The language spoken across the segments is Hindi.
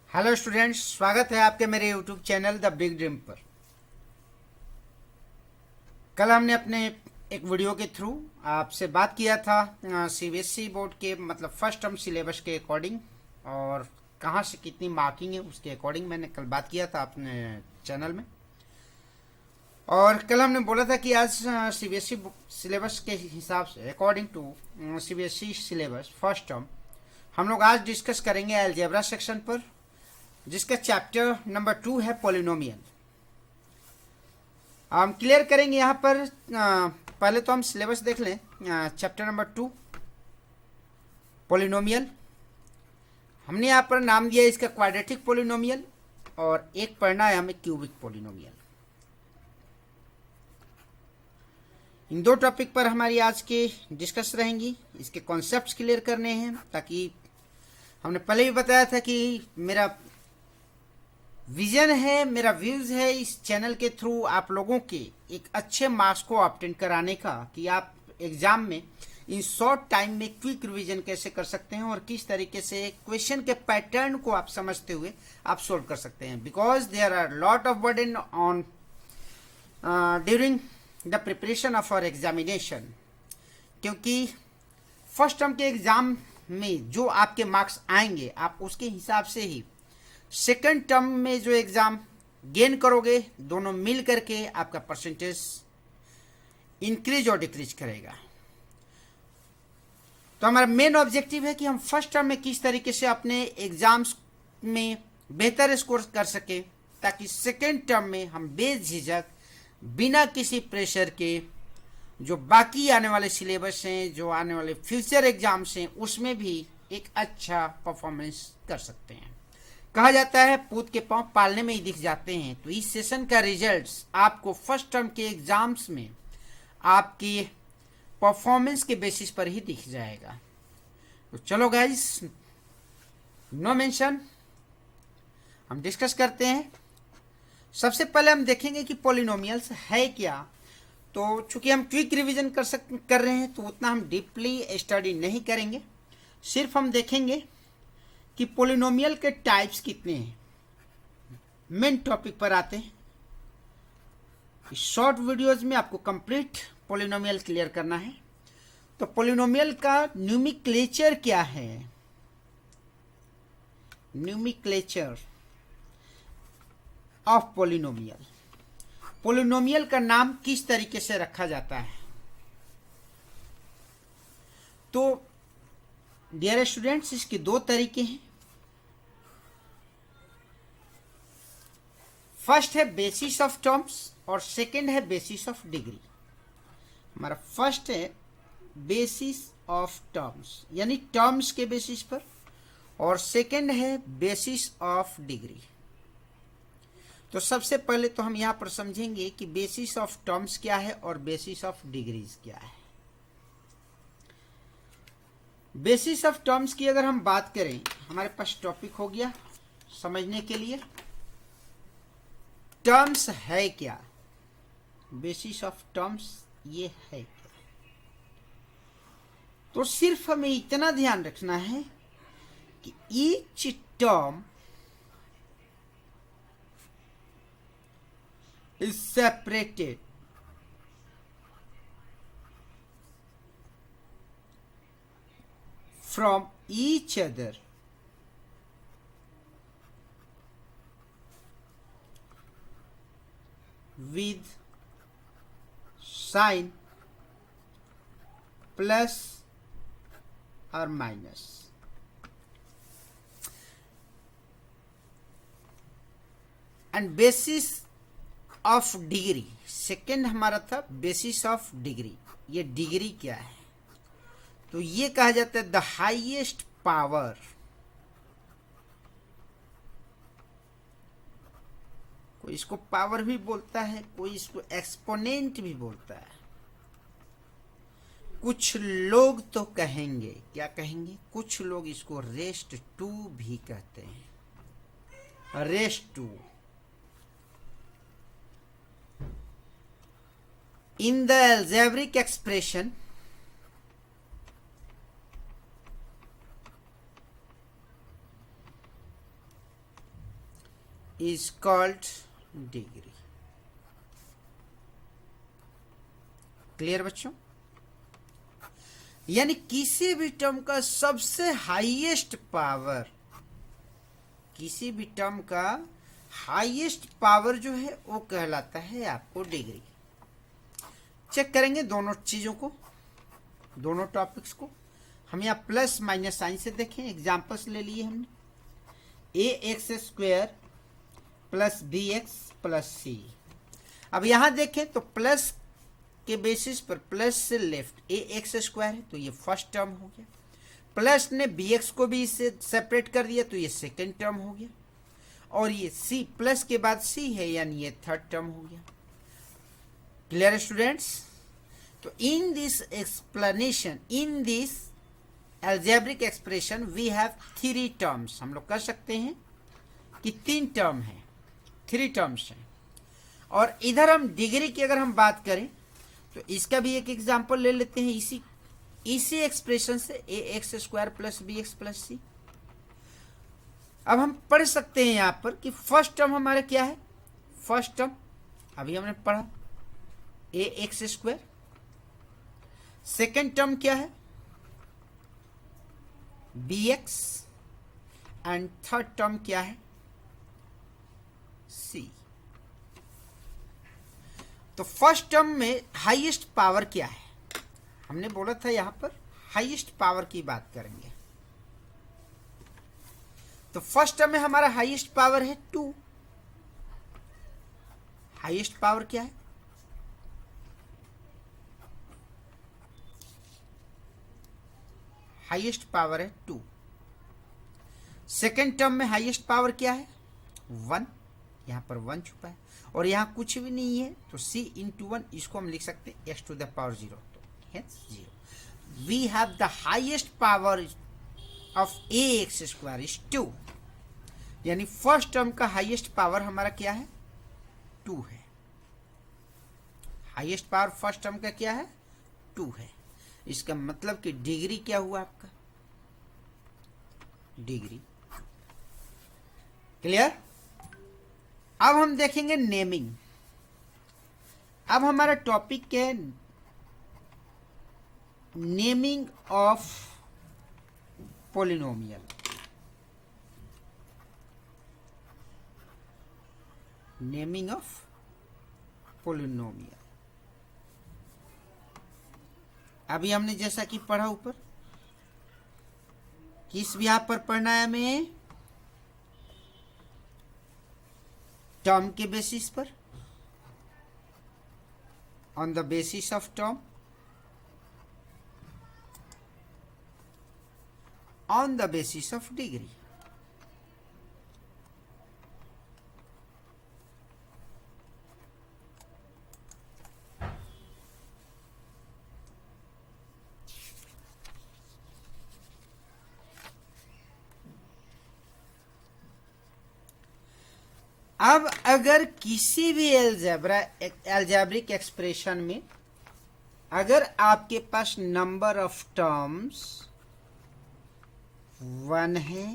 हेलो स्टूडेंट्स, स्वागत है आपके मेरे YouTube channel the big dream पर। कल हमने अपने एक वीडियो के थ्रू आपसे बात किया था सीबीएसई बोर्ड के मतलब फर्स्ट टर्म सिलेबस के अकॉर्डिंग, और कहाँ से कितनी मार्किंग है उसके अकॉर्डिंग मैंने कल बात किया था अपने चैनल में। और कल हमने बोला था कि आज सीबीएसई सिलेबस के हिसाब से according to CBSE syllabus first term हम लोग आज डिस्कस करेंगे अलजेब्रा सेक्शन पर, जिसका चैप्टर नंबर 2 है पॉलिनोमियल। हम क्लियर करेंगे यहाँ पर। पहले तो हम सिलेबस देख लें। चैप्टर नंबर 2 पॉलिनोमियल, हमने यहाँ पर नाम दिया इसका क्वाड्रेटिक पॉलिनोमियल, और एक पढ़ना है हमें क्यूबिक पॉलिनोमियल। इन दो टॉपिक पर हमारी आज के डिस्कस रहेंगी। इसके कॉन्सेप्ट्स क्लियर करने हैं, ताकि हमने पहले भी बताया था कि मेरा विजन है, मेरा व्यूज है इस चैनल के थ्रू आप लोगों के एक अच्छे मार्क्स को ऑब्टेन कराने का, कि आप एग्जाम में इन शॉर्ट टाइम में क्विक रिवीजन कैसे कर सकते हैं और किस तरीके से क्वेश्चन के पैटर्न को आप समझते हुए आप सोल्व कर सकते हैं। Because there are lot of burden on during the preparation of our examination, क्योंकि फर्स्ट टर्म के एग्जाम में जो आपके मार्क्स आएंगे आप उसके हिसाब से ही सेकंड टर्म में जो एग्जाम गेन करोगे, दोनों मिल करके आपका परसेंटेज इंक्रीज और डिक्रीज करेगा। तो हमारा मेन ऑब्जेक्टिव है कि हम फर्स्ट टर्म में किस तरीके से अपने एग्जाम्स में बेहतर स्कोर कर सके, ताकि सेकंड टर्म में हम बेझिझक बिना किसी प्रेशर के जो बाकी आने वाले सिलेबस हैं, जो आने वाले फ्यूचर एग्जाम्स हैं, उसमें भी एक अच्छा परफॉर्मेंस कर सकते हैं। कहा जाता है पूत के पांव पालने में ही दिख जाते हैं। तो इस सेशन का रिजल्ट्स आपको फर्स्ट टर्म के एग्जाम्स में आपकी परफॉर्मेंस के बेसिस पर ही दिख जाएगा। तो चलो गाइस, नो मेंशन, हम डिस्कस करते हैं। सबसे पहले हम देखेंगे कि पॉलिनोमियल्स है क्या। तो चूंकि हम क्विक रिवीजन कर रहे हैं, तो उतना हम डीपली स्टडी नहीं करेंगे। सिर्फ हम देखेंगे कि पॉलिनोमियल के टाइप्स कितने हैं। मेन टॉपिक पर आते हैं। इस शॉर्ट वीडियोज में आपको कंप्लीट पॉलिनोमियल क्लियर करना है। तो पॉलिनोमियल का न्यूमेरचर क्या है? न्यूमेरचर ऑफ पॉलिनोमियल, पॉलिनोमियल का नाम किस तरीके से रखा जाता है? तो डियर स्टूडेंट्स, इसके दो तरीके हैं। फर्स्ट है बेसिस ऑफ टर्म्स और सेकंड है बेसिस ऑफ डिग्री। हमारा फर्स्ट है बेसिस ऑफ टर्म्स, यानी टर्म्स के बेसिस पर, और सेकंड है बेसिस ऑफ डिग्री। तो सबसे पहले तो हम यहां पर समझेंगे कि बेसिस ऑफ टर्म्स क्या है और बेसिस ऑफ डिग्रीज क्या है। बेसिस ऑफ टर्म्स की अगर हम बात करें, हमारे पास टॉपिक हो गया समझने के लिए टर्म्स है क्या, बेसिस ऑफ टर्म्स ये है क्या। तो सिर्फ हमें इतना ध्यान रखना है कि each term is separated from each other with sign plus or minus। and basis of degree, second हमारा था बेसिस ऑफ डिग्री। ये डिग्री क्या है? तो ये कहा जाता है द हाईएस्ट पावर। कोई इसको पावर भी बोलता है, कोई इसको एक्सपोनेंट भी बोलता है। कुछ लोग तो कहेंगे, क्या कहेंगे? कुछ लोग इसको रेस्ट टू भी कहते हैं। Rest to in the algebraic expression is called degree. Clear बच्चों? यानी किसी भी टर्म का सबसे हाईएस्ट पावर, किसी भी टर्म का हाईएस्ट पावर जो है वो कहलाता है आपको डिग्री। चेक करेंगे दोनों चीजों को, दोनों टॉपिक्स को। हम यहाँ प्लस माइनस साइन से देखें, एग्जांपल्स ले लिए हमने। A x square plus b x plus c. अब यहाँ देखें तो प्लस के बेसिस पर प्लस से लेफ्ट ए एक्स स्क्वायर है तो ये फर्स्ट टर्म हो गया, प्लस ने बी एक्स को भी इससे सेपरेट कर दिया तो ये सेकेंड टर्म हो गया, और ये सी प्लस के बाद सी है यानी ये थर्ड टर्म हो गया। Clear students? तो in this explanation, in this algebraic expression we have three terms. हम लोग कर सकते हैं कि तीन टर्म है, थ्री टर्म्स हैं। और इधर हम डिग्री की अगर हम बात करें तो इसका भी एक एग्जांपल ले लेते हैं इसी एक्सप्रेशन से, a x square plus b x plus c. अब हम पढ़ सकते हैं यहाँ पर कि फर्स्ट टर्म हमारा क्या है। फर्स्ट टर्म अभी हमने पढ़ा a x square. Second term क्या है, b x, and third term क्या है, सी। तो फर्स्ट टर्म में हाईएस्ट पावर क्या है, हमने बोला था यहां पर हाईएस्ट पावर की बात करेंगे। तो फर्स्ट टर्म में हमारा हाईएस्ट पावर है 2। हाईएस्ट पावर क्या है, हाईएस्ट पावर है 2। सेकेंड टर्म में हाईएस्ट पावर क्या है, 1। यहां पर 1 छुपा है और यहां कुछ भी नहीं है तो c इंटू 1, इसको हम लिख सकते हैं x टू द पावर 0, तो hence 0। We have the highest power of a x square is 2। यानी फर्स्ट टर्म का हाईएस्ट पावर हमारा क्या है, 2 है। हाईएस्ट पावर फर्स्ट टर्म का क्या है, 2 है। इसका मतलब कि डिग्री क्या हुआ आपका, डिग्री। क्लियर? अब हम देखेंगे नेमिंग। अब हमारा टॉपिक है naming of polynomial. Naming of polynomial. अभी हमने जैसा कि पढ़ा ऊपर, किस यहाँ पर पढ़ना है हमें, टर्म के बेसिस पर, on the basis of term, on the basis of degree. अब अगर किसी भी एल्जेब्रिक एक्सप्रेशन में अगर आपके पास नंबर ऑफ टर्म्स 1 है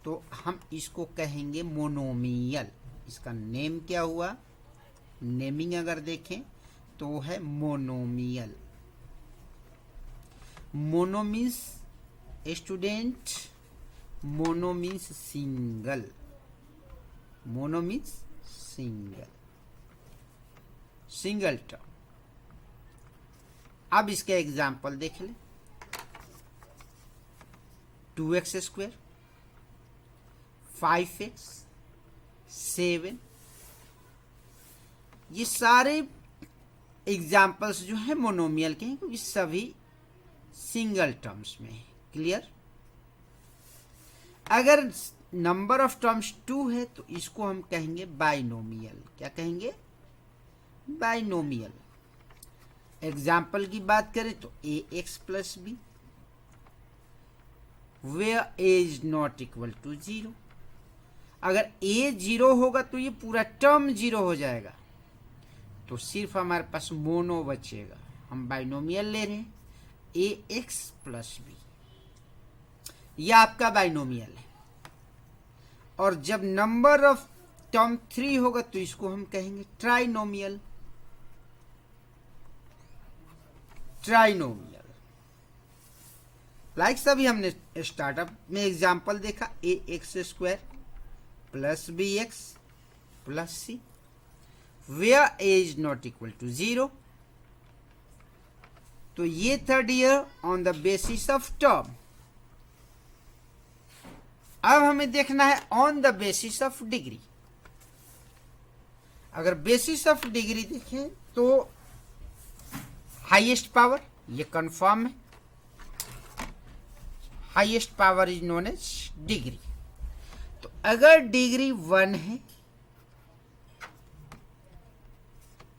तो हम इसको कहेंगे मोनोमियल। इसका नेम क्या हुआ, नेमिंग अगर देखें तो है monomial. Mono means student, mono means single, mono means single, single term. अब इसके एग्जाम्पल देख ले, 2x स्क्वायर, 5x, 7, ये सारे एग्जाम्पल्स जो है मोनोमियल के हैं क्योंकि सभी सिंगल टर्म्स में है। क्लियर? अगर नंबर ऑफ टर्म्स 2 है तो इसको हम कहेंगे बाइनोमियल। क्या कहेंगे, बाइनोमियल। एग्जाम्पल की बात करें तो a x plus b, where a is not equal to 0। अगर ए 0 होगा तो ये पूरा टर्म 0 हो जाएगा, तो सिर्फ हमारे पास मोनो बचेगा। हम बाइनोमियल ले रहे हैं, ए एक्स प्लस बी, यह आपका बाइनोमियल है। और जब नंबर ऑफ टर्म 3 होगा तो इसको हम कहेंगे ट्राइनोमियल। ट्राइनोमियल लाइक सभी हमने स्टार्टअप में एग्जांपल देखा, a x square plus b x plus c, where a is not equal to 0। तो ये third year on the basis of term. अब हमें देखना है on the basis of degree. अगर बेसिस ऑफ डिग्री देखें तो हाईएस्ट पावर, ये कंफर्म है, highest power is known as degree. तो अगर डिग्री 1 है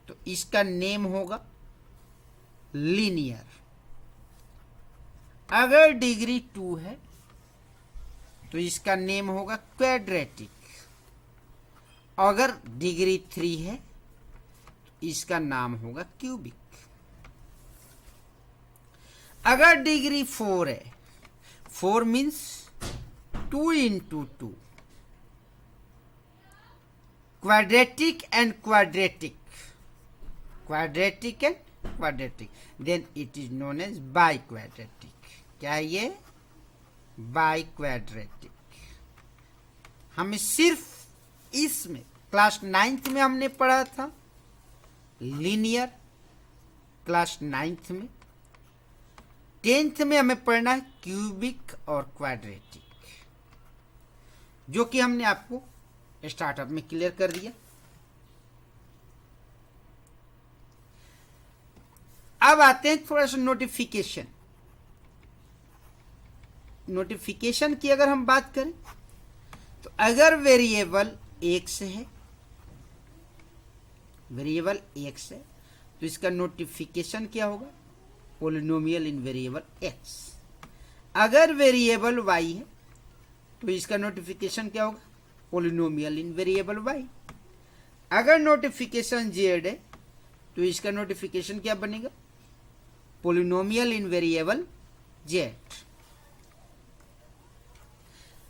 तो इसका नेम होगा लीनियर। अगर डिग्री 2 है तो इसका नेम होगा क्वाड्रेटिक। अगर डिग्री 3 है तो इसका नाम होगा क्यूबिक। अगर डिग्री 4 है, 4 means 2 into 2, quadratic and quadratic, quadratic and quadratic, then it is known as biquadratic। क्या है ये? बाइक्वाड्रेटिक। हमें सिर्फ इसमें क्लास 9th में हमने पढ़ा था लीनियर, क्लास 9th में। 10th में हमें पढ़ना है क्यूबिक और क्वाड्रेटिक, जो कि हमने आपको स्टार्टअप में क्लियर कर दिया। अब आते हैं थोड़ा सा नोटिफिकेशन। नोटिफिकेशन की अगर हम बात करें तो अगर वेरिएबल x है, वेरिएबल x है तो इसका नोटिफिकेशन क्या होगा? Polynomial in variable x। अगर वेरिएबल y है तो इसका नोटिफिकेशन क्या होगा? Polynomial in variable y। अगर नोटिफिकेशन z है तो इसका नोटिफिकेशन क्या बनेगा? Polynomial in variable z।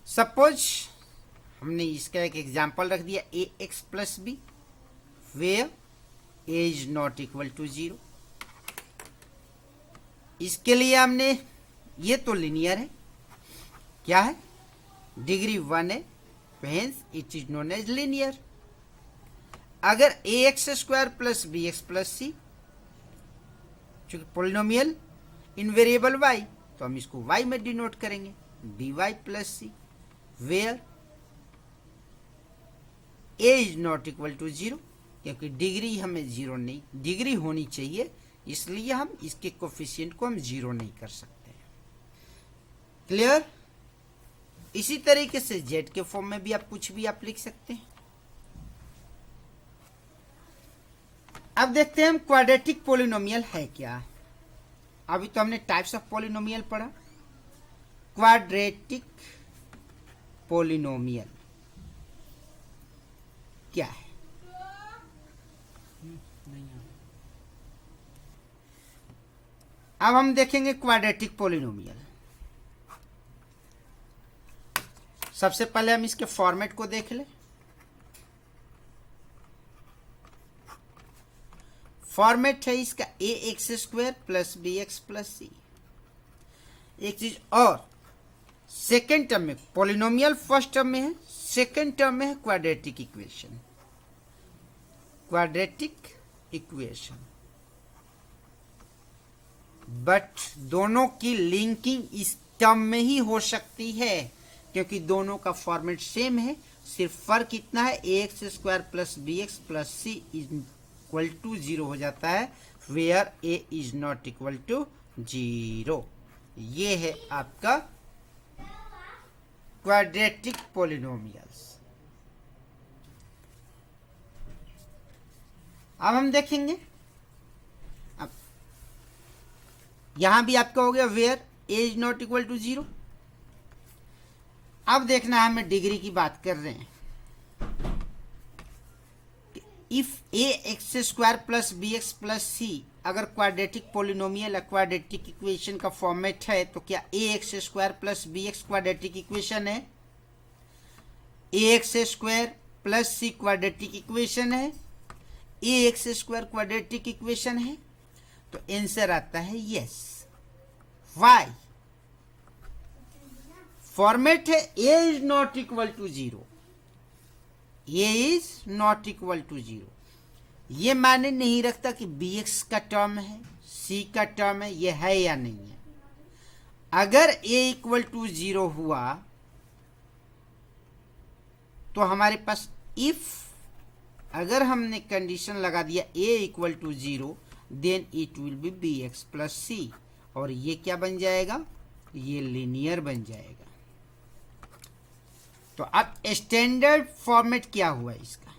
Suppose हमने इसका एक एग्जाम्पल रख दिया a x plus b, where a is not equal to 0। इसके लिए हमने, ये तो लिनियर है, क्या है? डिग्री 1 है, hence it is known as linear. अगर a x square plus b x plus c, चूंकि पोलिनोमियल इन वेरिएबल वाई, तो हम इसको वाई में डिनोट करेंगे, d y plus c, where a is not equal to 0, क्योंकि डिग्री हमें 0 नहीं, डिग्री होनी चाहिए, इसलिए हम इसके कोफिशिएंट को हम 0 नहीं कर सकते। क्लियर? इसी तरीके से जेड के फॉर्म में भी आप कुछ भी आप लिख सकते हैं। अब देखते हैं हम क्वाड्रेटिक पोलिनोमियल है क्या। अभी तो हमने टाइप्स ऑफ पोलिनोमियल पढ़ा। क्वाड्रेटिक पोलिनोमियल क्या है? अब हम देखेंगे क्वाड्रेटिक पोलिनोमियल। सबसे पहले हम इसके फॉर्मेट को देख लें। फॉर्मेट है इसका a x square plus b x plus c. एक चीज और, सेकेंड टर्म में पोलिनोमियल फर्स्ट टर्म में है, सेकेंड टर्म में है quadratic equation. Quadratic equation, but दोनों की लिंकिंग इस टर्म में ही हो सकती है, क्योंकि दोनों का फॉर्मेट सेम है। सिर्फ फर्क इतना है, a x square plus b x plus c is equal to 0 हो जाता है, where a is not equal to 0। ये है आपका क्वाड्रेटिक पोलिनोमियल्स। अब हम देखेंगे, अब यहां भी आपका हो गया where a is not equal to 0। अब देखना है, हमें डिग्री की बात कर रहे हैं। If a x square plus b x plus c अगर क्वाड्रेटिक पोलिनोमियल या क्वाड्रेटिक इक्वेशन का फॉर्मेट है, तो क्या a x square plus b x quadratic equation है? A x square plus c quadratic equation है, a x square quadratic equation है, तो आंसर आता है यस। वाई? फॉर्मेट है a is not equal to zero, a is not equal to zero. ये मायने नहीं रखता कि बी एक्स का टर्म है, सी का टर्म है, ये है या नहीं है। अगर ए इक्वल टू जीरो हुआ तो हमारे पास इफ, अगर हमने कंडीशन लगा दिया a equal to zero, then it will be b x plus c, और ये क्या बन जाएगा, ये लीनियर बन जाएगा। तो अब स्टैंडर्ड फॉर्मेट क्या हुआ इसका,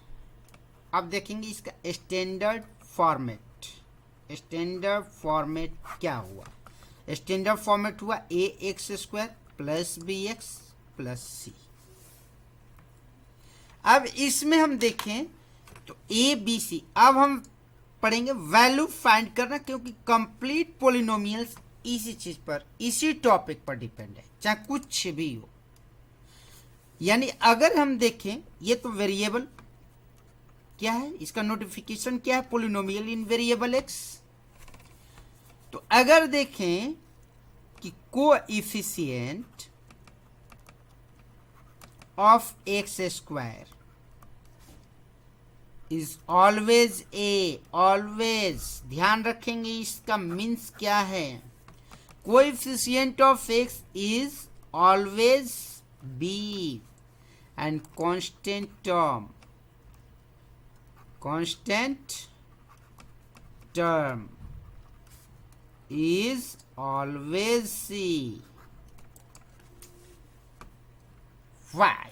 अब देखेंगे इसका स्टैंडर्ड फॉर्मेट। स्टैंडर्ड फॉर्मेट क्या हुआ? स्टैंडर्ड फॉर्मेट हुआ a x square plus b x plus c. अब इसमें हम देखें तो ए बी सी, अब हम पढ़ेंगे वैल्यू फाइंड करना, क्योंकि कंप्लीट पोलिनोमियल्स इसी चीज पर, इसी टॉपिक पर डिपेंड है, चाहे कुछ भी हो। यानी अगर हम देखें, ये तो वेरिएबल क्या है, इसका नोटिफिकेशन क्या है, पोलिनोमियल इन वेरिएबल एक्स। तो अगर देखें कि coefficient of x square is always a, always ध्यान रखेंगे इसका मीन्स क्या है, coefficient of x is always be and constant term is always C. Why?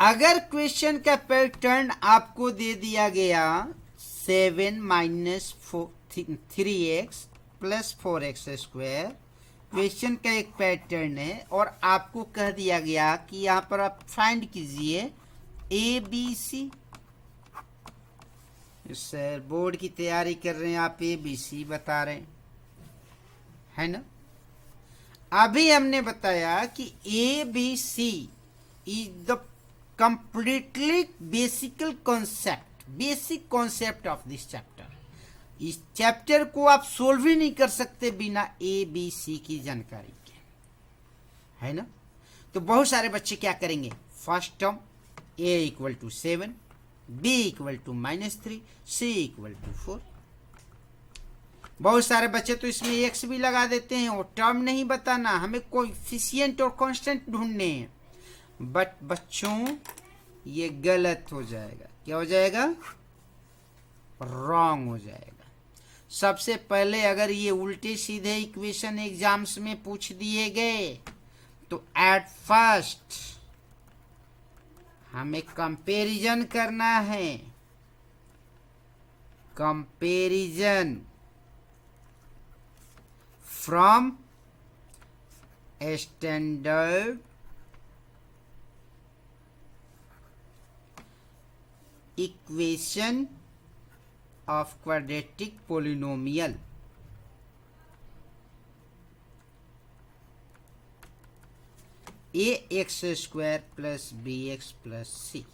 अगर क्वेश्चन का पैटर्न आपको दे दिया गया 7 minus 3x plus 4x square, question का एक पैटर्न है, और आपको कह दिया गया कि यहां पर आप फाइंड कीजिए a b c. Sir board की तैयारी कर रहे हैं आप, ए बी सी बता रहे हैं, है ना। अभी हमने बताया कि a b c is the completely basic concept of this chapter. इस चैप्टर को आप सोल्व ही नहीं कर सकते बिना ए बी सी की जानकारी के, है ना। तो बहुत सारे बच्चे क्या करेंगे, first term a equal to 7, b equal to -3, c equal to 4। बहुत सारे बच्चे तो इसमें x भी लगा देते हैं, और टर्म नहीं बताना, हमें कोएफिशिएंट और कांस्टेंट ढूंढने हैं। बट बच्चों ये गलत हो जाएगा, क्या हो जाएगा, रॉन्ग हो जाएगा। सबसे पहले अगर ये उल्टे सीधे इक्वेशन एग्जाम्स में पूछ दिए गए तो एट फर्स्ट हमें कंपैरिजन करना है, comparison from standard equation of quadratic polynomial. A x square plus b x plus c,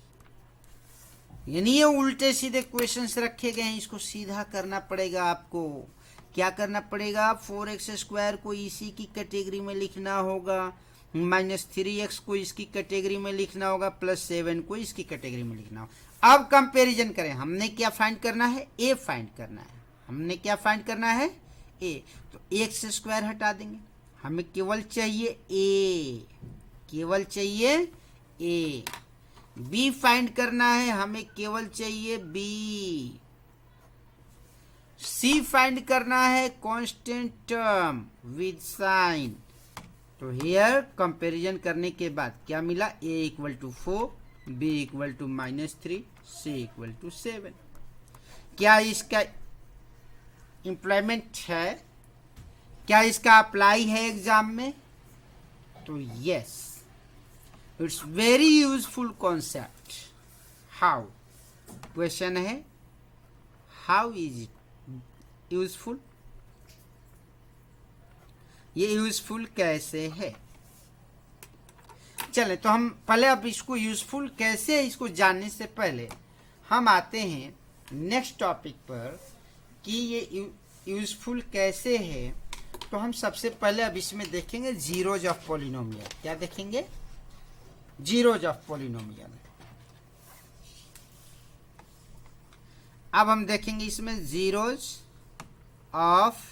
यानी ये उल्टे सीधे क्वेश्चंस रखे गए हैं, इसको सीधा करना पड़ेगा आपको। क्या करना पड़ेगा, 4x स्क्वायर को इसी की कैटेगरी में लिखना होगा, -3x को इसकी कैटेगरी में लिखना होगा, +7 को इसकी कैटेगरी में लिखना होगा। अब कंपैरिजन करें, हमने क्या फाइंड करना है, ए फाइंड करना है। हमने क्या फाइंड करना है, ए। तो एक्स स्क्वायर हटा देंगे, हमें केवल चाहिए ए, केवल चाहिए ए। बी फाइंड करना है, हमें केवल चाहिए बी। सी फाइंड करना है, कांस्टेंट टर्म विद साइन। तो हियर कंपैरिजन करने के बाद क्या मिला, a equal to 4, b equal to -3, c equal to 7। क्या इसका इम्प्लॉयमेंट है, क्या इसका अप्लाई है एग्जाम में, तो yes, it's very useful concept. How, question है, हाउ इज इट यूजफुल, ये यूजफुल कैसे है। चलें तो हम पहले अब इसको यूजफुल कैसे है इसको जानने से पहले हम आते हैं नेक्स्ट टॉपिक पर कि ये यूजफुल कैसे है। तो हम सबसे पहले अब इसमें देखेंगे जीरोज ऑफ पॉलिनोमियल। क्या देखेंगे? Zeros of polynomial. अब हम देखेंगे इसमें zeros of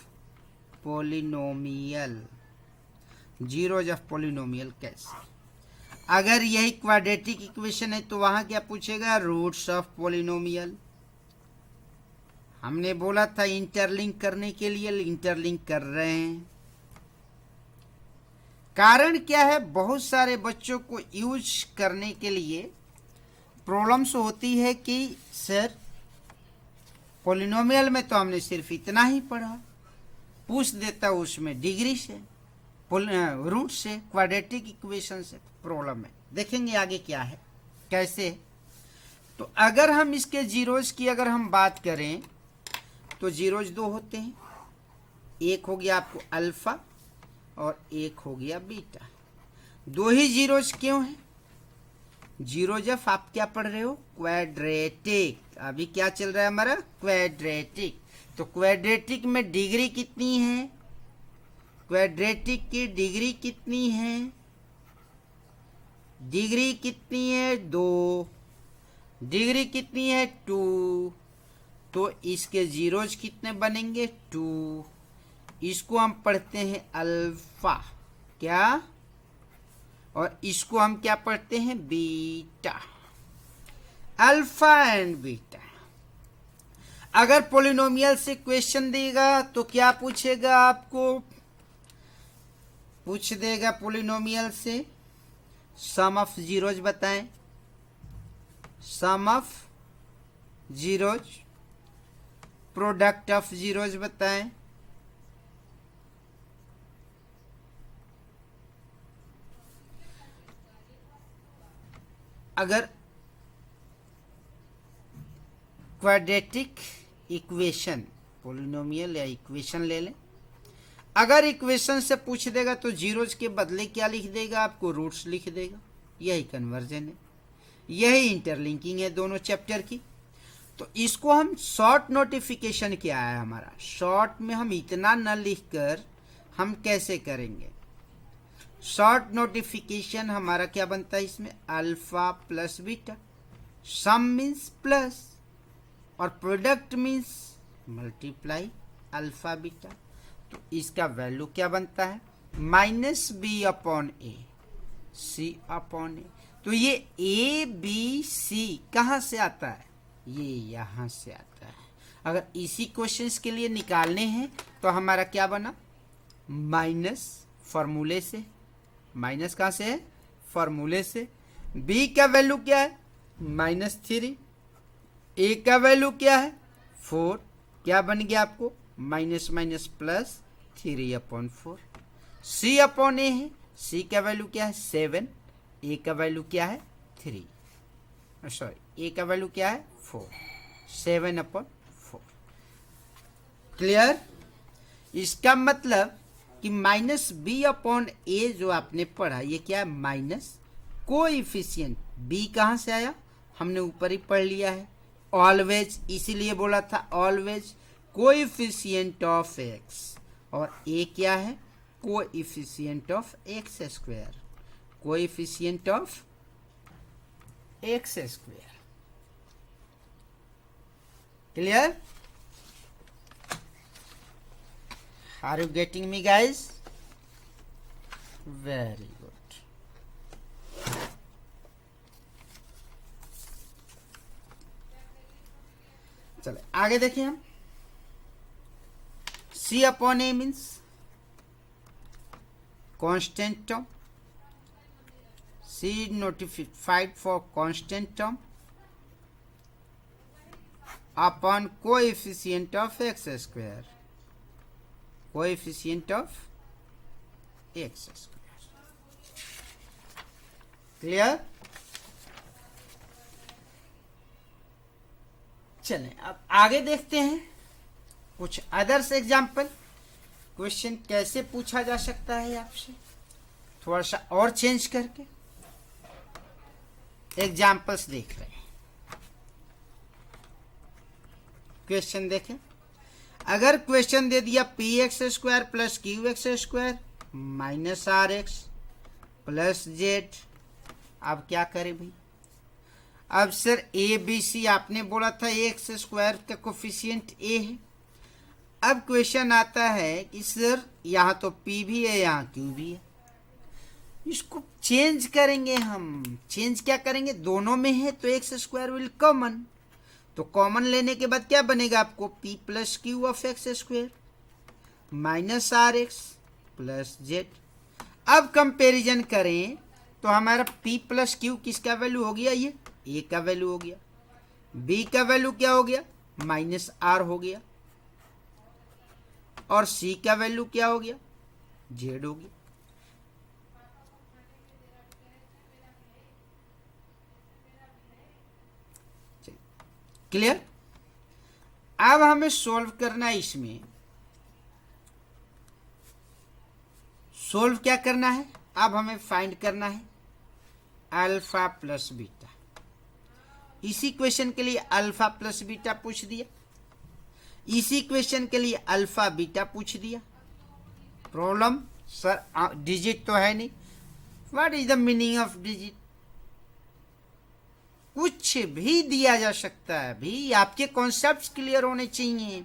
polynomial. Zeros of polynomial कैसे? अगर यही क्वाड्रेटिक इक्वेशन है तो वहां क्या पूछेगा? Roots of polynomial. हमने बोला था इंटरलिंक करने के लिए, इंटरलिंक कर रहे हैं। कारण क्या है? बहुत सारे बच्चों को यूज करने के लिए प्रॉब्लम्स होती है कि सर पॉलिनोमियल में तो हमने सिर्फ इतना ही पढ़ा, पूछ देता उसमें डिग्री से, रूट से, क्वाड्रेटिक इक्वेशन से। प्रॉब्लम है। देखेंगे आगे क्या है, कैसे। तो अगर हम इसके जीरोज की अगर हम बात करें तो जीरोज दो होते हैं। एक हो गया आपको अल्फा और एक हो गया बीटा। दो ही जीरोज क्यों है? जीरोज ऑफ आप क्या पढ़ रहे हो? क्वाड्रेटिक। अभी क्या चल रहा है हमारा? क्वाड्रेटिक। तो क्वाड्रेटिक में डिग्री कितनी है? क्वाड्रेटिक की डिग्री कितनी है? डिग्री कितनी है? 2। डिग्री कितनी है? 2। तो इसके जीरोज कितने बनेंगे? 2। इसको हम पढ़ते हैं अल्फा। क्या? और इसको हम क्या पढ़ते हैं? बीटा। Alpha and beta. अगर पॉलिनोमियल से क्वेश्चन देगा तो क्या पूछेगा? आपको पूछ देगा पॉलिनोमियल से सम ऑफ जीरोज बताएं। Sum of zeros, product of zeros बताएं। अगर क्वाड्रेटिक इक्वेशन, पॉलिनोमियल या इक्वेशन ले लें, अगर इक्वेशन से पूछ देगा तो जीरोज के बदले क्या लिख देगा? आपको रूट्स लिख देगा। यही कन्वर्जन है, यही इंटरलिंकिंग है दोनों चैप्टर की। तो इसको हम शॉर्ट नोटिफिकेशन क्या है हमारा? शॉर्ट में हम इतना न लिखकर हम कैसे करेंगे? शॉर्ट नोटिफिकेशन हमारा क्या बनता है इसमें? Alpha plus beta. Sum means plus और product means multiply alpha beta. तो इसका वैल्यू क्या बनता है? Minus B upon a, c upon a. तो ये ए बी सी कहाँ से आता है? ये यहाँ से आता है। अगर इसी क्वेश्चंस के लिए निकालने हैं तो हमारा क्या बना? माइनस फॉर्मूले से। माइनस कहाँ से है? फॉर्मूले से। बी का वैल्यू क्या है? -3। ए का वैल्यू क्या है? 4। क्या बन गया आपको? Minus minus plus 3/4। सी अपॉन ए है। सी का वैल्यू क्या है? 7। ए का वैल्यू क्या है? 3। सॉरी, ए का वैल्यू क्या है? 4। 7/4। क्लियर? इसका मतलब कि माइनस बी अपॉन ए जो आपने पढ़ा, ये क्या है? Minus coefficient. बी कहाँ से आया? हमने ऊपर ही पढ़ लिया है, ऑलवेज। इसीलिए बोला था ऑलवेज कोएफिशिएंट ऑफ एक्स। और ए क्या है? Coefficient of x square. Coefficient of x square. Clear? Are you getting me, guys? Very good. चले आगे देखिए हम। C upon A means constant term. C notified for constant term upon coefficient of x square. Coefficient of x square. Clear? चलें अब आगे देखते हैं कुछ अदर्स एग्जाम्पल। क्वेश्चन कैसे पूछा जा सकता है आपसे, थोड़ा सा और चेंज करके। एग्जाम्पल्स देख रहे हैं। क्वेश्चन देखें, अगर क्वेश्चन दे दिया p x square plus q x square minus r x plus z, अब क्या करें भाई? अब सर ए बी सी आपने बोला था एक्स स्क्वायर का कोफिशिएंट ए है। अब क्वेश्चन आता है कि सर यहाँ तो पी भी है यहाँ क्यू भी है, इसको चेंज करेंगे हम। चेंज क्या करेंगे? दोनों में है तो एक्स स्क्वायर विल कॉमन, तो कॉमन लेने के बाद क्या बनेगा आपको? P plus q of x square minus r x plus z. अब कंपैरिजन करें तो हमारा पी प्लस क्यू किसका वैल्यू हो गया? ये ए का वैल्यू हो गया। बी का वैल्यू क्या हो गया? माइनस आर हो गया। और सी का वैल्यू क्या हो गया? जेड हो गया। क्लियर? अब हमें सॉल्व करना है। इसमें सॉल्व क्या करना है? अब हमें फाइंड करना है अल्फा प्लस बीटा। इसी क्वेश्चन के लिए अल्फा प्लस बीटा पूछ दिया, इसी क्वेश्चन के लिए अल्फा बीटा पूछ दिया। प्रॉब्लम सर डिजिट तो है नहीं। What is the meaning of digit? कुछ भी दिया जा सकता है भी, आपके कॉन्सेप्ट्स क्लियर होने चाहिए।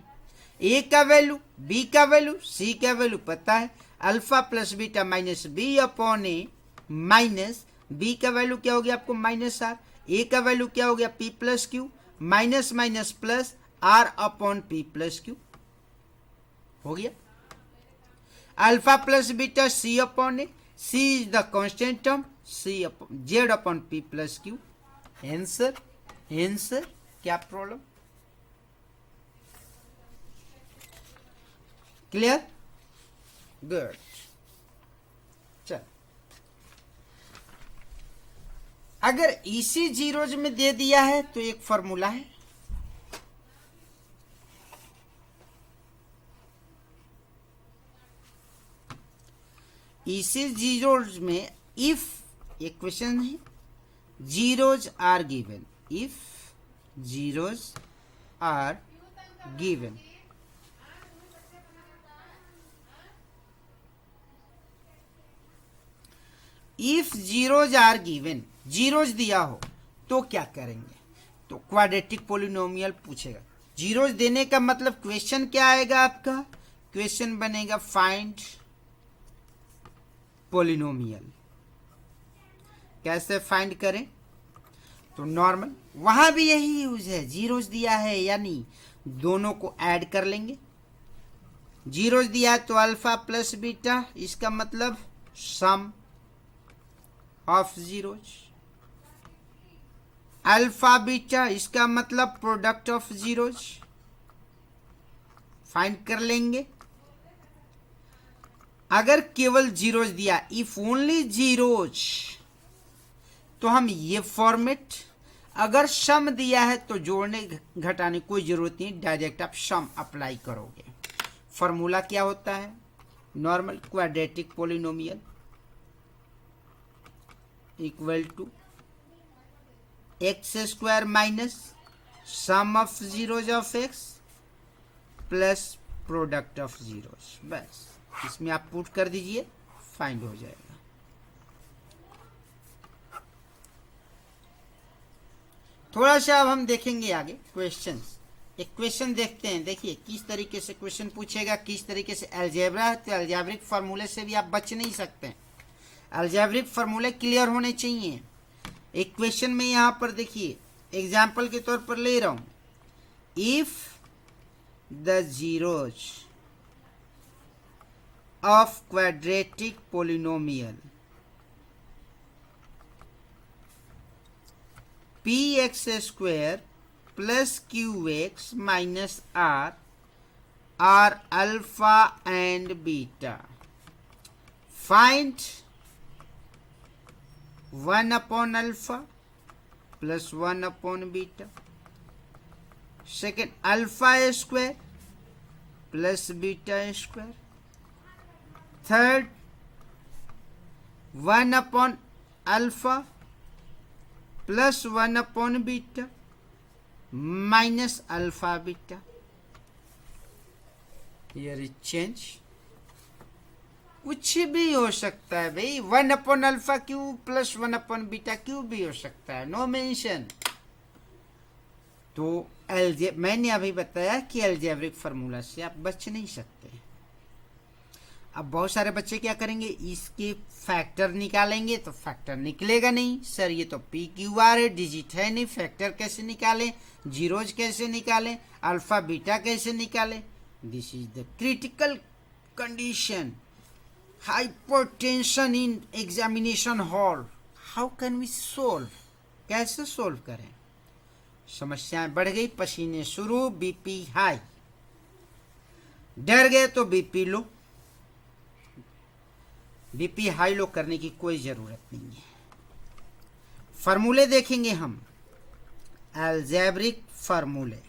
ए का वैल्यू, बी का वैल्यू, सी का वैल्यू पता है। Alpha plus beta minus B upon ए माइनस बी का वैल्यू क्या हो गया आपको? Minus are. ए का वैल्यू क्या हो गया? P plus q minus minus plus r upon p plus q हो गया। Alpha plus beta c upon a, c is the constant term, c upon z upon p plus q. Answer answer क्या प्रॉब्लम? क्लियर? गुड। चल, अगर इसी जीरोज में दे दिया है तो एक फॉर्मूला है, इसी जीरोज में इफ इक्वेशन है zeros are given, if zeros are given, if zeros are given, zeros दिया हो तो क्या करेंगे? तो क्वाड्रेटिक पोलिनोमियल पूछेगा। जीरोज देने का मतलब क्वेश्चन क्या आएगा आपका? क्वेश्चन बनेगा फाइंड पोलिनोमियल। कैसे फाइंड करें? तो नॉर्मल, वहां भी यही यूज है। जीरोज दिया है यानी दोनों को ऐड कर लेंगे। जीरोज दिया है तो अल्फा प्लस बीटा, इसका मतलब सम ऑफ जीरोज। अल्फा बीटा इसका मतलब प्रोडक्ट ऑफ जीरोज। फाइंड कर लेंगे। अगर केवल जीरोज दिया, इफ ओनली जीरोज, तो हम ये फॉर्मेट। अगर सम दिया है तो जोड़ने घटाने कोई जरूरत नहीं, डायरेक्ट आप सम अप्लाई करोगे। फॉर्मूला क्या होता है? Normal quadratic polynomial equal to x square minus sum of zeros of x plus product of zeros. बस इसमें आप पुट कर दीजिए, फाइंड हो जाएगा। थोड़ा सा अब हम देखेंगे आगे क्वेश्चंस। एक क्वेश्चन देखते हैं। देखिए किस तरीके से क्वेश्चन पूछेगा, किस तरीके से। अलजेब्रा है तो अलजेब्रिक फार्मूले से भी आप बच नहीं सकते। अलजेब्रिक फार्मूले क्लियर होने चाहिए। एक क्वेश्चन में यहाँ पर देखिए, एग्जाम्पल के तौर पर ले रहा हूँ। If the zeros of quadratic polynomial p x square plus q x minus r r alpha and beta, find 1 upon alpha plus 1 upon beta. Second, alpha square plus beta square. Third, 1 upon alpha plus 1/बीटा minus alpha beta. Here is change, कुछ भी हो सकता है भाई, 1/अल्फा क्यूब प्लस 1/बीटा क्यूब भी हो सकता है, नो मेंशन। तो मैंने अभी बताया कि अलजेब्रिक फार्मूला से आप बच नहीं सकते। अब बहुत सारे बच्चे क्या करेंगे, इसके फैक्टर निकालेंगे, तो फैक्टर निकलेगा नहीं सर, ये तो पी क्यू आर है, डिजिट है नहीं, फैक्टर कैसे निकालें, जीरोज कैसे निकालें, अल्फा बीटा कैसे निकालें। This is the critical condition, hypertension in examination hall. How can we solve, कैसे सोल्व करें। समस्याएं बढ़ गई, पसीने शुरू, बीपी हाई, डर गए तो BP low. BP high low करने की कोई जरूरत नहीं है। फार्मूले देखेंगे हम, अलजेब्रिक फार्मूले,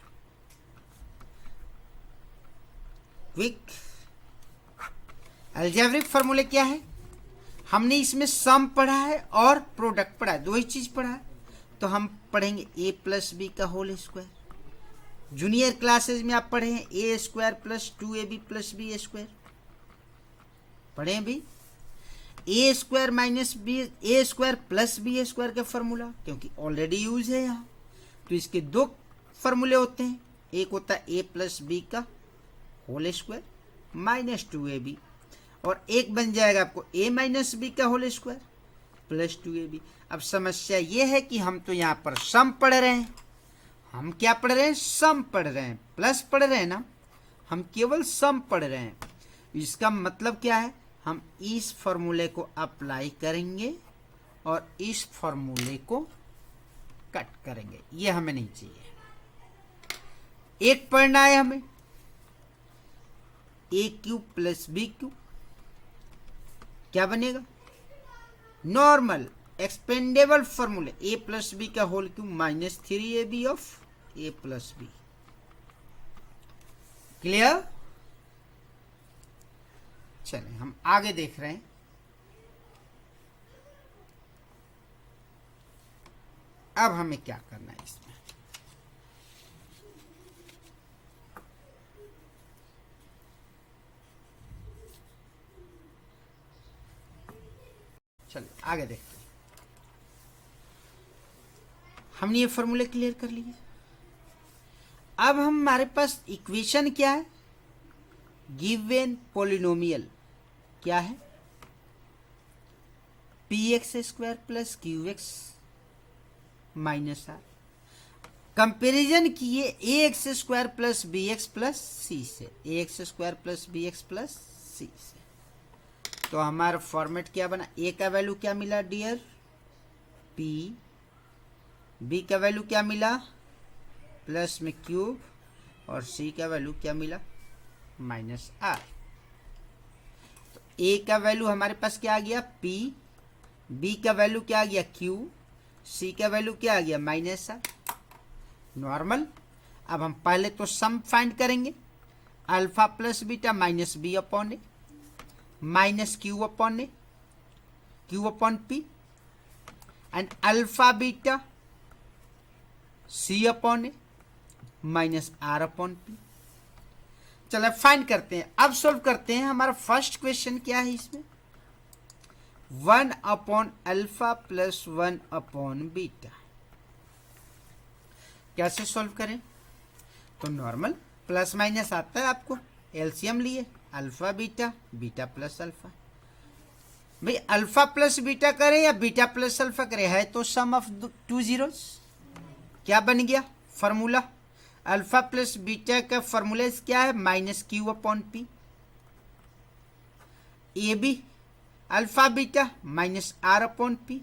क्विक। अलजेब्रिक फार्मूले क्या है, हमने इसमें सम पढ़ा है और प्रोडक्ट पढ़ा है, दो ही चीज पढ़ा है। तो हम पढ़ेंगे a प्लस बी का होल स्क्वायर। जूनियर क्लासेज में आप पढ़े हैं a square plus 2ab plus b square, पढ़े हैं भी। A square minus b, a square plus b square का फॉर्मूला, क्योंकि ऑलरेडी यूज है यहाँ। तो इसके दो फॉर्मूले होते हैं, एक होता है ए प्लस बी का होल स्क्वायर माइनस 2ab, और एक बन जाएगा आपको a माइनस बी का होल स्क्वायर प्लस 2ab। अब समस्या ये है कि हम तो यहाँ पर सम पढ़ रहे हैं, हम क्या पढ़ रहे हैं, सम पढ़ रहे हैं, प्लस पढ़ रहे हैं ना, हम केवल सम पढ़ रहे हैं। इसका मतलब क्या है, हम इस फॉर्मूले को अप्लाई करेंगे और इस फॉर्मूले को कट करेंगे, ये हमें नहीं चाहिए। एक पढ़ना है हमें, a cube plus b cube, क्या बनेगा, नॉर्मल एक्सपेंडेबल फॉर्मूले, ए प्लस बी का whole cube minus 3ab of a plus b. Clear. चलिए हम आगे देख रहे हैं। अब हमें क्या करना है इसमें, चलिए आगे देखते हैं। हमने ये फॉर्मूले क्लियर कर लिए। अब हमारे पास इक्वेशन क्या है, गिवन पॉलिनोमियल क्या है, p x square plus q x minus r. Comparison किए a x square plus b x plus c से, a x square plus b x plus c से। तो हमारा फॉर्मेट क्या बना, ए का वैल्यू क्या मिला डियर पी, बी का वैल्यू क्या मिला प्लस में क्यूब, और सी का वैल्यू क्या मिला माइनस आर। तो ए का वैल्यू हमारे पास क्या आ गया पी, बी का वैल्यू क्या आ गया क्यू, सी का वैल्यू क्या आ गया माइनस आर, नॉर्मल। अब हम पहले तो सम फाइंड करेंगे, alpha plus beta minus B upon A minus q upon a, q upon p, and alpha beta c upon A minus r upon p. चलो फाइंड करते हैं, अब सॉल्व करते हैं। हमारा फर्स्ट क्वेश्चन क्या है इसमें, 1/अल्फा प्लस 1/बीटा। कैसे सॉल्व करें, तो नॉर्मल प्लस माइनस आता है आपको, एलसीएम लिए alpha beta, beta plus alpha. भाई अल्फा प्लस बीटा करें या बीटा प्लस अल्फा करें, है तो सम ऑफ 2 जीरोस। क्या बन गया फॉर्मूला, अल्फा प्लस बीटा का फॉर्मूला क्या है minus q upon p, a b alpha beta minus r upon p.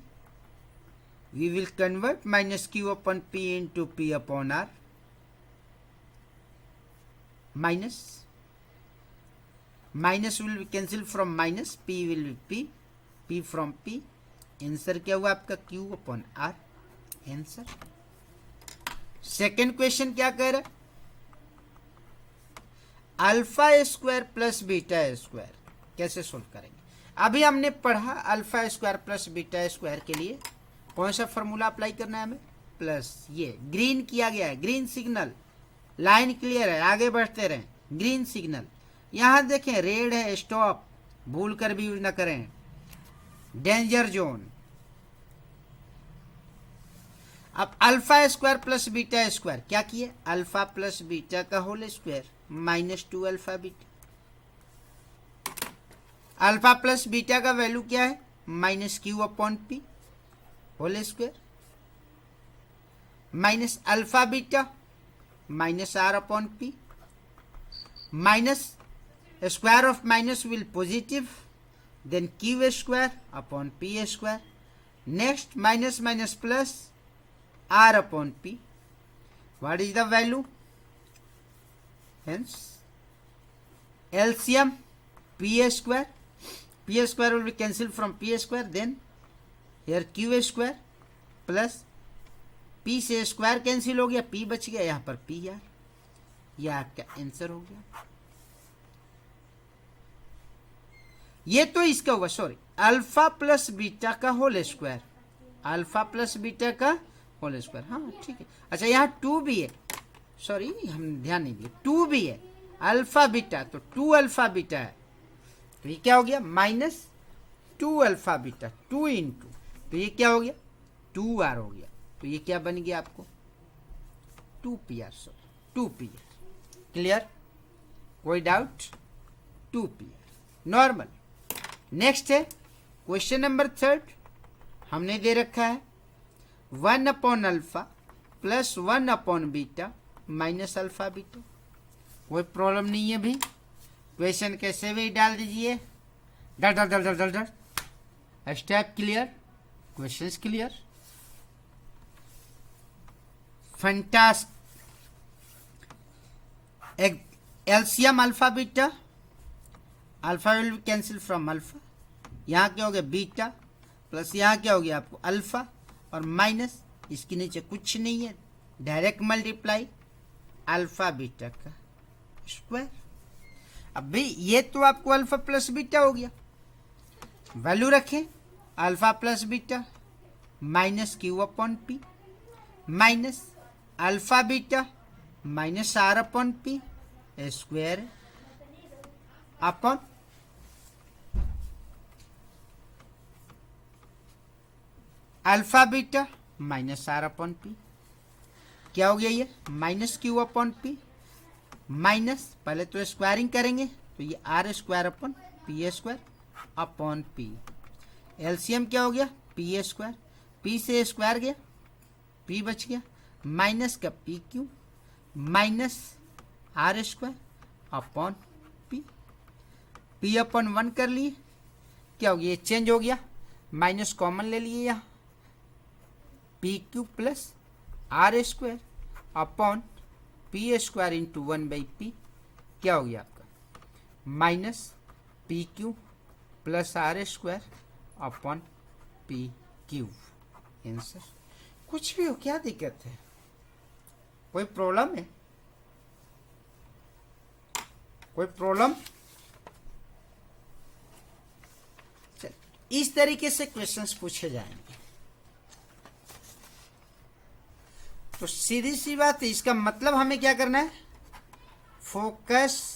We will convert minus q upon p into p upon r, minus minus will be cancel from minus, p will be p, p from p. Answer क्या हुआ आपका q upon r, answer. Second question क्या कह रहा है, alpha square plus beta square कैसे सोल्व करेंगे। अभी हमने पढ़ा alpha square plus beta square के लिए कौन सा फॉर्मूला अप्लाई करना है हमें, प्लस ये ग्रीन किया गया है, ग्रीन सिग्नल, लाइन क्लियर है, आगे बढ़ते रहें, ग्रीन सिग्नल। यहां देखें रेड है, स्टॉप, भूल कर भी यूज ना करें, डेंजर जोन। अब alpha square plus beta square क्या किए, अल्फा प्लस बीटा का whole square minus 2 alpha beta. Alpha plus beta का वैल्यू क्या है, minus q upon p whole square, minus alpha beta minus r upon p, minus square of minus will positive, then q square upon p square, next minus minus plus r upon p. What is the value? Hence LCM p square. P square will be cancelled from p square. Then here q square plus p से स्क्वायर कैंसिल हो गया, p बच गया, यहाँ पर p यार, ये आपका आंसर हो गया। ये तो इसका हुआ, सॉरी, अल्फा प्लस बीटा का whole square, alpha plus beta का होल स्क्वायर, हाँ ठीक है। अच्छा यहाँ 2 भी है, सॉरी हम ध्यान नहीं दिए, 2 भी है, अल्फा बीटा तो 2 अल्फा बीटा है, तो ये क्या हो गया माइनस 2 अल्फा बीटा 2 इंटू, तो ये क्या हो गया 2r हो गया, तो ये क्या बन गया आपको 2pr, सॉरी 2pr। क्लियर, कोई डाउट, 2pr नॉर्मल। नेक्स्ट है क्वेश्चन नंबर 3, हमने दे रखा है 1 upon alpha plus 1 upon beta minus alpha beta. कोई प्रॉब्लम नहीं है भी, क्वेश्चन कैसे भी डाल दीजिए, डर डर डर डर डर डर, step clear, question clear, fantastic. LCM alpha beta, alpha will be cancel from alpha, यहाँ क्या हो गया बीटा प्लस यहाँ क्या हो गया आपको अल्फा और माइनस, इसके नीचे कुछ नहीं है, डायरेक्ट मल्टीप्लाई अल्फा बीटा का स्क्वायर। अब भाई ये तो आपको अल्फा प्लस बीटा हो गया, वैल्यू रखें alpha plus beta minus q upon p minus alpha beta minus r upon p square upon alpha beta minus r upon p, क्या हो गया ये minus q upon p minus, पहले तो स्क्वायरिंग करेंगे तो ये r square upon p square upon p, LCM क्या हो गया पी स्क्वायर, पी से स्क्वायर गया पी बच गया, माइनस का p q minus r square upon P, P upon 1 कर लिए, क्या हो गया ये चेंज हो गया, माइनस कॉमन ले लिए यहाँ, p q plus r square upon p square into 1 by p, क्या हो गया आपका minus p q plus r square upon p q. Answer कुछ भी हो, क्या दिक्कत है, कोई प्रॉब्लम है, कोई प्रॉब्लम। चल इस तरीके से क्वेश्चंस पूछे जाएंगे, तो सीधी सी बात है, इसका मतलब हमें क्या करना है, फोकस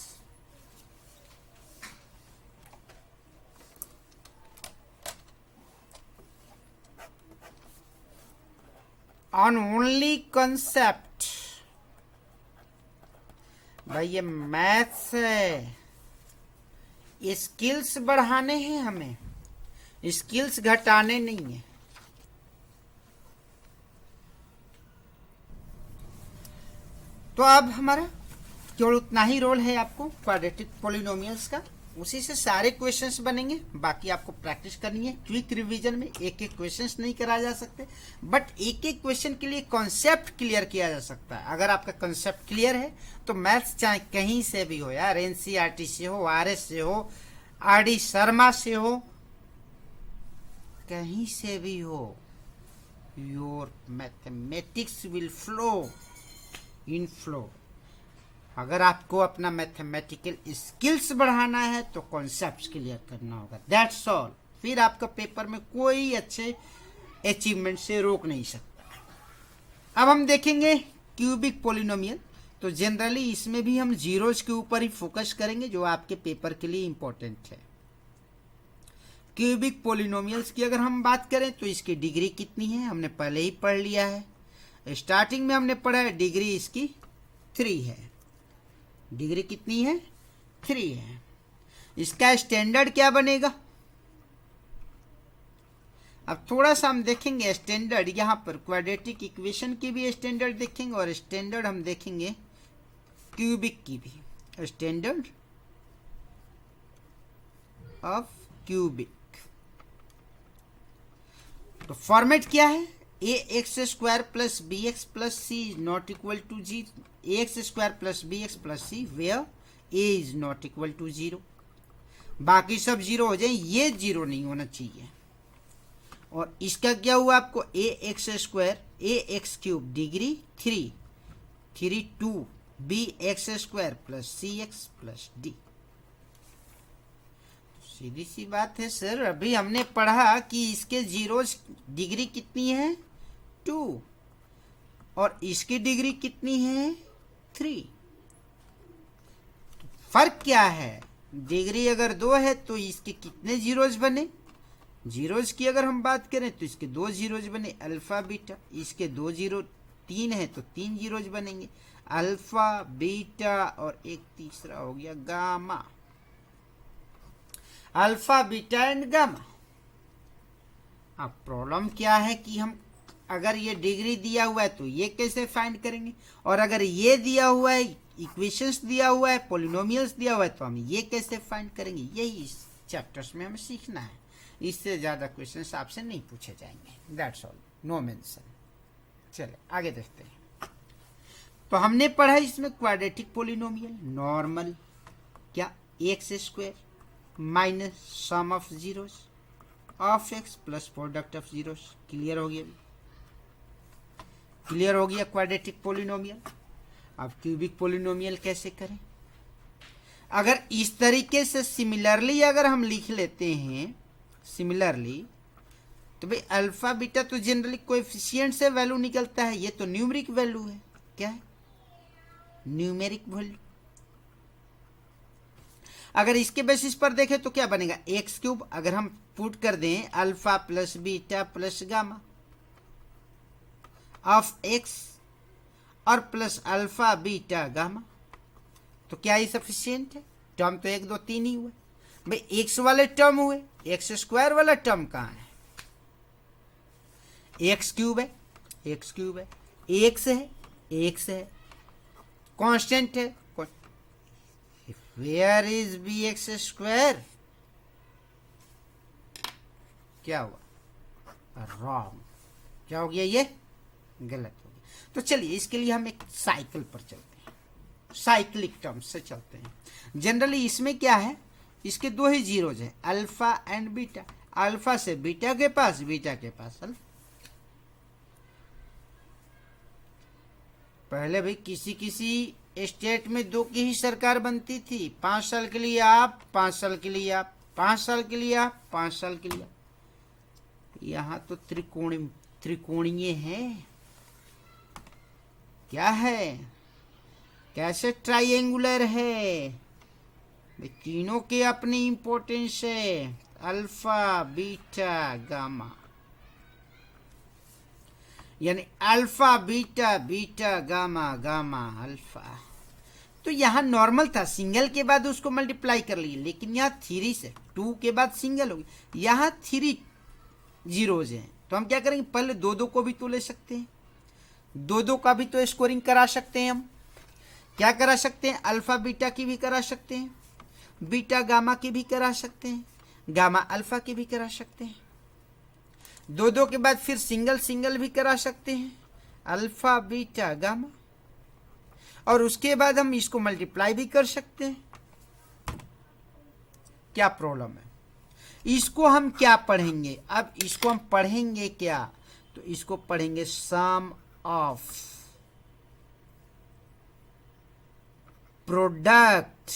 ऑन ओनली कंसेप्ट। भाई ये मैथ्स है, स्किल्स बढ़ाने हैं हमें, स्किल्स घटाने नहीं है। तो अब हमारा केवल उतना ही रोल है आपको क्वाड्रेटिक पॉलिनोमियल्स का, उसी से सारे क्वेश्चंस बनेंगे, बाकी आपको प्रैक्टिस करनी है। क्विक रिवीजन में एक एक क्वेश्चंस नहीं कराए जा सकते, बट एक एक क्वेश्चन के लिए कॉन्सेप्ट क्लियर किया जा सकता है। अगर आपका कॉन्सेप्ट क्लियर है तो मैथ्स चाहे कहीं से भी हो यार, एनसीईआरटी से हो, आरएस से हो, आरडी शर्मा से हो, कहीं से भी हो, your mathematics will flow in flow. अगर आपको अपना मैथमेटिकल स्किल्स बढ़ाना है तो कॉन्सेप्ट्स क्लियर करना होगा, दैट्स ऑल। फिर आपका पेपर में कोई अच्छे अचीवमेंट से रोक नहीं सकता। अब हम देखेंगे क्यूबिक पोलिनोमियल। तो जनरली इसमें भी हम जीरोज के ऊपर ही फोकस करेंगे, जो आपके पेपर के लिए इंपॉर्टेंट है। क्यूबिक पोलिनोमियल्स की अगर हम बात करें तो इसकी डिग्री कितनी है हमने पहले ही पढ़ लिया है। स्टार्टिंग में हमने पढ़ा है डिग्री इसकी 3 है। डिग्री कितनी है? 3 है। इसका स्टैंडर्ड क्या बनेगा? अब थोड़ा सा हम देखेंगे स्टैंडर्ड, यहां पर क्वाड्रेटिक इक्वेशन की भी स्टैंडर्ड देखेंगे और स्टैंडर्ड हम देखेंगे क्यूबिक की भी। स्टैंडर्ड ऑफ क्यूबिक, तो फॉर्मेट क्या है? A x square plus b x plus c is not equal to zero. A x square plus b x plus c where a is not equal to zero. बाकी सब जीरो हो जाए, ये जीरो नहीं होना चाहिए। और इसका क्या हुआ आपको? A x square a x cube degree 3 2 b x square plus c x plus d. सीधी सी बात है सर, अभी हमने पढ़ा कि इसके जीरोज डिग्री कितनी है? 2 और इसकी डिग्री कितनी है? 3। फर्क क्या है? डिग्री अगर 2 है तो इसके कितने जीरोज बने? जीरोज की अगर हम बात करें तो इसके 2 जीरोज बने अल्फा बीटा। इसके 2 जीरो 3 है तो 3 जीरोज बनेंगे अल्फा बीटा और एक तीसरा हो गया gamma. Alpha beta and gamma. अब प्रॉब्लम क्या है कि हम अगर ये डिग्री दिया हुआ है तो ये कैसे फाइंड करेंगे, और अगर ये दिया हुआ है, इक्वेशंस दिया हुआ है, पॉलिनोमियल्स दिया हुआ है, तो हम ये कैसे फाइंड करेंगे? यही इस चैप्टर्स में हमें सीखना है। इससे ज़्यादा क्वेश्चंस आपसे नहीं पूछे जाएंगे। That's all, no mention. चले आगे देखते हैं। तो हमने पढ़ा इसमें क्वाड्रेटिक पोलिनोमियल नॉर्मल क्या? X square minus sum of zeros of x plus product of zeros. Clear हो गया? क्लियर हो गया क्वाड्रेटिक पोलिनोमियल। अब क्यूबिक पोलिनोमियल कैसे करें? अगर इस तरीके से सिमिलरली अगर हम लिख लेते हैं सिमिलरली, तो भाई अल्फा बीटा तो जनरली कोएफिशिएंट से वैल्यू निकलता है, ये तो न्यूमेरिक वैल्यू है। क्या है? Numeric value. अगर इसके बेसिस पर देखें तो क्या बनेगा? एक्स क्यूब अगर हम पुट कर दें alpha plus beta plus gamma of x और प्लस अल्फा बीटा गामा, तो क्या ये सफिशियंट है? टर्म तो 1 2 3 ही हुए भाई। एक्स वाले टर्म हुए, एक्स स्क्वायर वाला टर्म कहाँ है? एक्स क्यूब है, एक्स क्यूब है, एक्स है, एक्स है, कांस्टेंट है। Where is b x square? क्या हुआ? रॉन्ग। क्या हो गया? ये गलत हो गया। तो चलिए इसके लिए हम एक साइकिल पर चलते हैं, साइक्लिक टर्म्स से चलते हैं। जनरली इसमें क्या है? इसके 2 ही जीरोज हैं अल्फा एंड बीटा। अल्फा से बीटा के पास, बीटा के पास अल्फा। पहले भाई किसी किसी स्टेट में 2 की ही सरकार बनती थी। 5 साल के लिए आप, 5 साल के लिए आप, 5 साल के लिए आप, 5 साल के लिए आप। यहाँ तो त्रिकोणीय है। क्या है? कैसे ट्राइंगुलर है? तीनों के अपनी इंपॉर्टेंस है, अल्फा बीटा गामा। यानी alpha beta beta gamma gamma alpha. तो यहाँ नॉर्मल था, सिंगल के बाद उसको मल्टीप्लाई कर लिए, लेकिन यहाँ 3 से 2 के बाद सिंगल हो गई। यहाँ 3 जीरोज हैं, तो हम क्या करेंगे? पहले 2 को भी तो ले सकते हैं, 2 का भी तो स्कोरिंग करा सकते हैं। हम क्या करा सकते हैं? अल्फा बीटा की भी करा सकते हैं, बीटा गामा की भी करा सकते हैं, गामा अल्फा की भी करा सकते हैं। 2 के बाद फिर सिंगल सिंगल भी करा सकते हैं, अल्फा बीटा गामा। और उसके बाद हम इसको मल्टीप्लाई भी कर सकते हैं। क्या प्रॉब्लम है? इसको हम क्या पढ़ेंगे? अब इसको हम पढ़ेंगे क्या? तो इसको पढ़ेंगे sum of product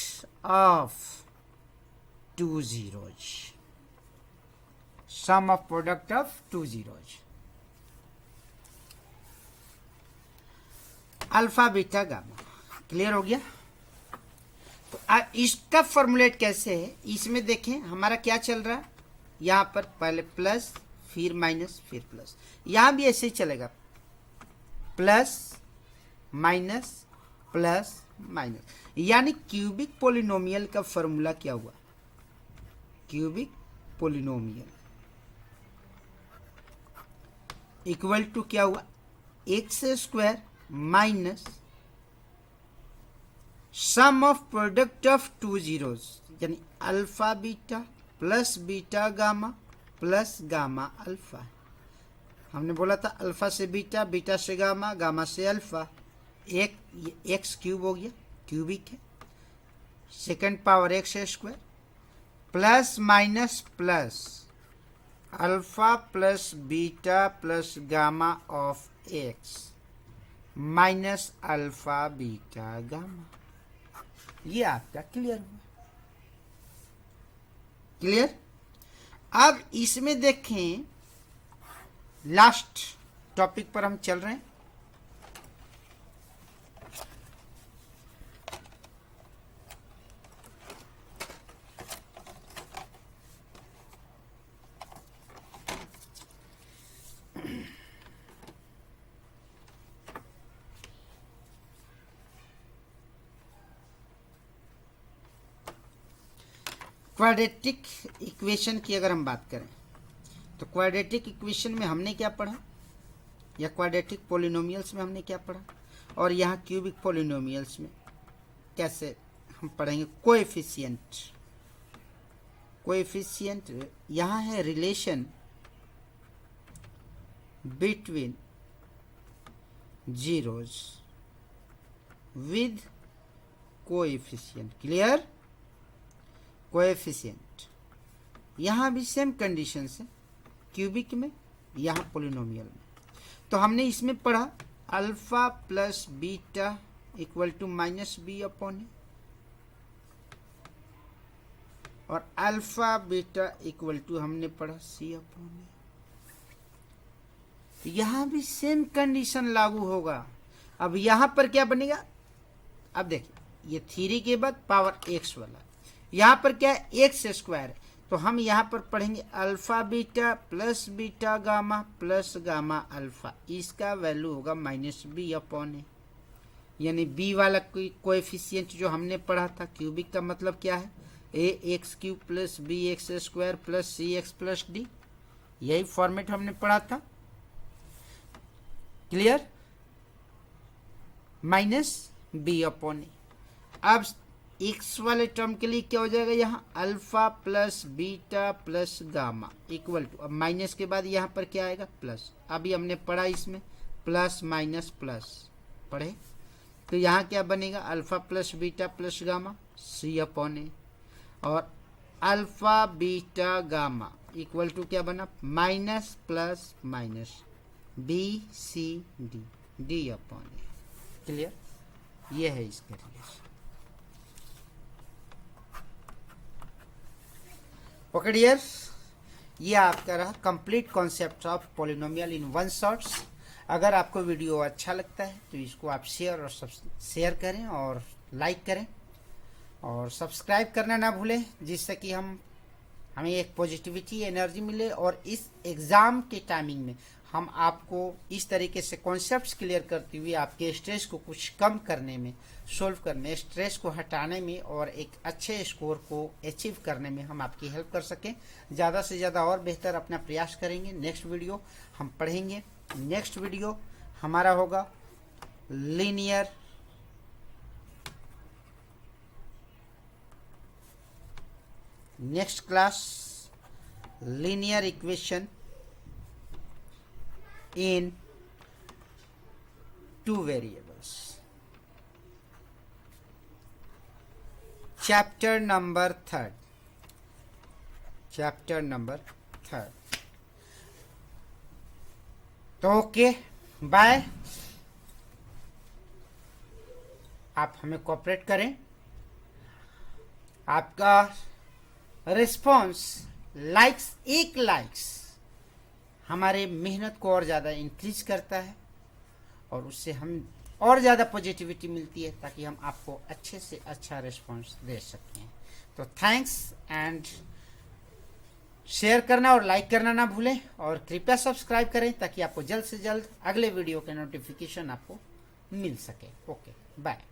of 2 zeros। Sum of product of 2 zeros। Alpha beta gamma. Clear हो गया। तो इसका फॉर्मुलेट कैसे है, इसमें देखें हमारा क्या चल रहा है, यहाँ पर पहले प्लस फिर माइनस फिर प्लस, यहाँ भी ऐसे ही चलेगा, प्लस माइनस प्लस माइनस। यानी क्यूबिक पोलिनोमियल का फॉर्मूला क्या हुआ, क्यूबिक पोलिनोमियल इक्वल टू क्या हुआ, x square minus sum of product of two zeros, यानी alpha beta plus beta gamma plus gamma alpha. हमने बोला था अल्फा से बीटा, बीटा से गामा, गामा से अल्फा, एक एक्स क्यूब हो गया, क्यूबिक है, second power x square plus minus plus alpha plus beta plus gamma of x minus alpha beta gamma. ये आपका क्लियर हुआ। क्लियर। अब इसमें देखें, लास्ट टॉपिक पर हम चल रहे हैं। क्वाड्रेटिक इक्वेशन की अगर हम बात करें तो क्वाड्रेटिक इक्वेशन में हमने क्या पढ़ा, या क्वाड्रेटिक पोलिनोमियल्स में हमने क्या पढ़ा, और यहाँ क्यूबिक पोलिनोमियल्स में कैसे हम पढ़ेंगे। कोएफिशिएंट, कोएफिशिएंट यहाँ है relation between zeros with coefficient. Clear. Coefficient यहाँ भी सेम कंडीशन है, क्यूबिक में, यहाँ पोलिनोमियल में। तो हमने इसमें पढ़ा alpha plus beta equal to minus B upon a, और अल्फा बीटा इक्वल टू हमने पढ़ा सी अपॉन ए। यहाँ भी सेम कंडीशन लागू होगा। अब यहाँ पर क्या बनेगा, अब देखिए ये थ्री के बाद पावर एक्स वाला, यहाँ पर क्या है एक्स स्क्वायर है, तो हम यहाँ पर पढ़ेंगे alpha beta plus beta gamma plus gamma alpha, इसका वैल्यू होगा माइनस बी अपॉन ए। यानी बी वाला कोई कोएफिशिएंट जो हमने पढ़ा था, क्यूबिक का मतलब क्या है, a x cube plus b x square plus c x plus d, यही फॉर्मेट हमने पढ़ा था। Clear. Minus B upon a. अब एक्स वाले टर्म के लिए क्या हो जाएगा, यहाँ alpha plus beta plus gamma equal to, अब माइनस के बाद यहाँ पर क्या आएगा प्लस। अभी हमने पढ़ा इसमें प्लस माइनस प्लस पढ़े, तो यहाँ क्या बनेगा alpha plus beta plus gamma c upon a, और alpha beta gamma equal to क्या बना minus plus minus b c d, d upon a. Clear. ये है इसका रिलेशन। ओके डियर, ये आपका रहा complete concept of polynomial in one shots. अगर आपको वीडियो अच्छा लगता है तो इसको आप शेयर करें और लाइक करें और सब्सक्राइब करना ना भूलें, जिससे कि हमें एक पॉजिटिविटी एनर्जी मिले, और इस एग्ज़ाम के टाइमिंग में हम आपको इस तरीके से कॉन्सेप्ट्स क्लियर करते हुए आपके स्ट्रेस को कुछ कम करने में, सोल्व करने, स्ट्रेस को हटाने में और एक अच्छे स्कोर को अचीव करने में हम आपकी हेल्प कर सकें। ज़्यादा से ज़्यादा और बेहतर अपना प्रयास करेंगे। नेक्स्ट वीडियो हम पढ़ेंगे, नेक्स्ट वीडियो हमारा होगा linear next class linear equation in two variables, chapter number 3, chapter number 3। तो ओके बाय। आप हमें कोऑपरेट करें, आपका रिस्पॉन्स लाइक्स, एक लाइक्स हमारे मेहनत को और ज़्यादा इंक्रीज करता है, और उससे हम और ज़्यादा पॉजिटिविटी मिलती है, ताकि हम आपको अच्छे से अच्छा रिस्पॉन्स दे सकें। तो थैंक्स, एंड शेयर करना और लाइक करना ना भूलें, और कृपया सब्सक्राइब करें ताकि आपको जल्द से जल्द अगले वीडियो के नोटिफिकेशन आपको मिल सके। Okay, bye.